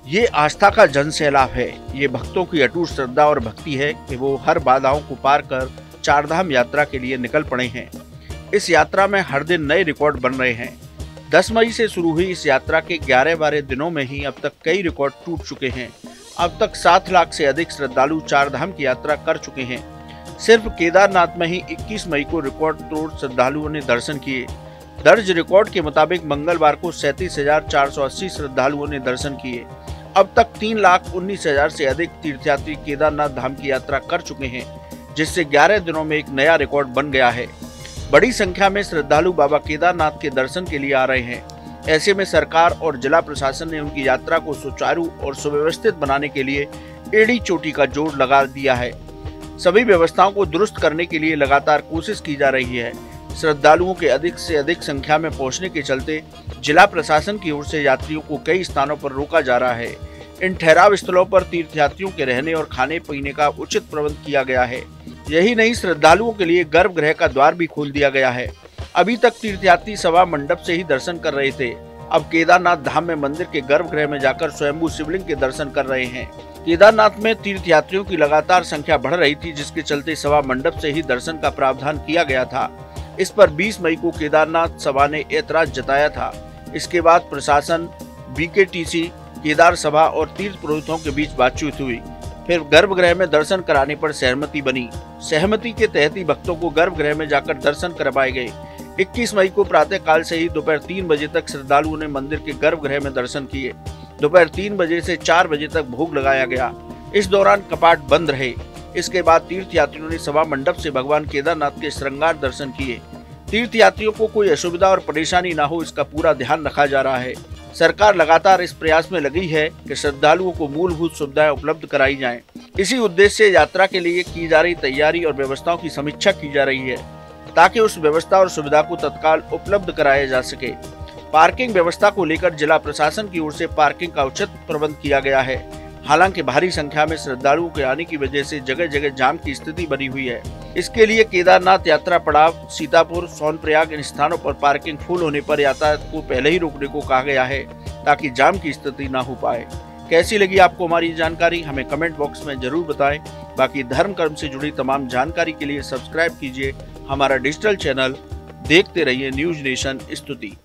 ये आस्था का जन सैलाब है। ये भक्तों की अटूट श्रद्धा और भक्ति है कि वो हर बाधाओं को पार कर चारधाम यात्रा के लिए निकल पड़े हैं। इस यात्रा में हर दिन नए रिकॉर्ड बन रहे हैं। 10 मई से शुरू हुई इस यात्रा के 11-12 दिनों में ही अब तक कई रिकॉर्ड टूट चुके हैं। अब तक 7 लाख से अधिक श्रद्धालु चारधाम की यात्रा कर चुके हैं। सिर्फ केदारनाथ में ही 21 मई को रिकॉर्ड तोड़ श्रद्धालुओं ने दर्शन किए। दर्ज रिकॉर्ड के मुताबिक मंगलवार को 37,480 श्रद्धालुओं ने दर्शन किए। अब तक 3,19,000 से अधिक तीर्थयात्री केदारनाथ धाम की यात्रा कर चुके हैं, जिससे 11 दिनों में एक नया रिकॉर्ड बन गया है। बड़ी संख्या में श्रद्धालु बाबा केदारनाथ के दर्शन के लिए आ रहे हैं। ऐसे में सरकार और जिला प्रशासन ने उनकी यात्रा को सुचारू और सुव्यवस्थित बनाने के लिए एड़ी चोटी का जोर लगा दिया है। सभी व्यवस्थाओं को दुरुस्त करने के लिए लगातार कोशिश की जा रही है। श्रद्धालुओं के अधिक से अधिक संख्या में पहुंचने के चलते जिला प्रशासन की ओर से यात्रियों को कई स्थानों पर रोका जा रहा है। इन ठहराव स्थलों पर तीर्थयात्रियों के रहने और खाने पीने का उचित प्रबंध किया गया है। यही नहीं, श्रद्धालुओं के लिए गर्भगृह का द्वार भी खोल दिया गया है। अभी तक तीर्थयात्री सभा मंडप से ही दर्शन कर रहे थे। अब केदारनाथ धाम में मंदिर के गर्भगृह में जाकर स्वयंभू शिवलिंग के दर्शन कर रहे हैं। केदारनाथ में तीर्थयात्रियों की लगातार संख्या बढ़ रही थी, जिसके चलते सभा मंडप से ही दर्शन का प्रावधान किया गया था। इस पर 20 मई को केदारनाथ सभा ने ऐतराज जताया था। इसके बाद प्रशासन, बीकेटीसी, केदार सभा और तीर्थ पुरोहितों के बीच बातचीत हुई। फिर गर्भगृह में दर्शन कराने पर सहमति बनी। सहमति के तहत ही भक्तों को गर्भगृह में जाकर दर्शन करवाए गए। 21 मई को प्रातः काल से ही दोपहर 3 बजे तक श्रद्धालुओं ने मंदिर के गर्भगृह में दर्शन किए। दोपहर 3 बजे से 4 बजे तक भोग लगाया गया। इस दौरान कपाट बंद रहे। इसके बाद तीर्थयात्रियों ने सभा मंडप से भगवान केदारनाथ के श्रृंगार दर्शन किए। तीर्थयात्रियों को कोई असुविधा और परेशानी न हो, इसका पूरा ध्यान रखा जा रहा है। सरकार लगातार इस प्रयास में लगी है कि श्रद्धालुओं को मूलभूत सुविधाएं उपलब्ध कराई जाएं। इसी उद्देश्य से यात्रा के लिए की जा रही तैयारी और व्यवस्थाओं की समीक्षा की जा रही है, ताकि उस व्यवस्था और सुविधा को तत्काल उपलब्ध कराया जा सके। पार्किंग व्यवस्था को लेकर जिला प्रशासन की ओर से पार्किंग का उचित प्रबंध किया गया है। हालांकि भारी संख्या में श्रद्धालुओं के आने की वजह से जगह जगह जाम की स्थिति बनी हुई है। इसके लिए केदारनाथ यात्रा पड़ाव, सीतापुर, सोनप्रयाग इन स्थानों पर पार्किंग फुल होने पर यातायात को पहले ही रोकने को कहा गया है, ताकि जाम की स्थिति न हो पाए। कैसी लगी आपको हमारी जानकारी, हमें कमेंट बॉक्स में जरूर बताएं। बाकी धर्म कर्म से जुड़ी तमाम जानकारी के लिए सब्सक्राइब कीजिए हमारा डिजिटल चैनल। देखते रहिए न्यूज नेशन स्तुति।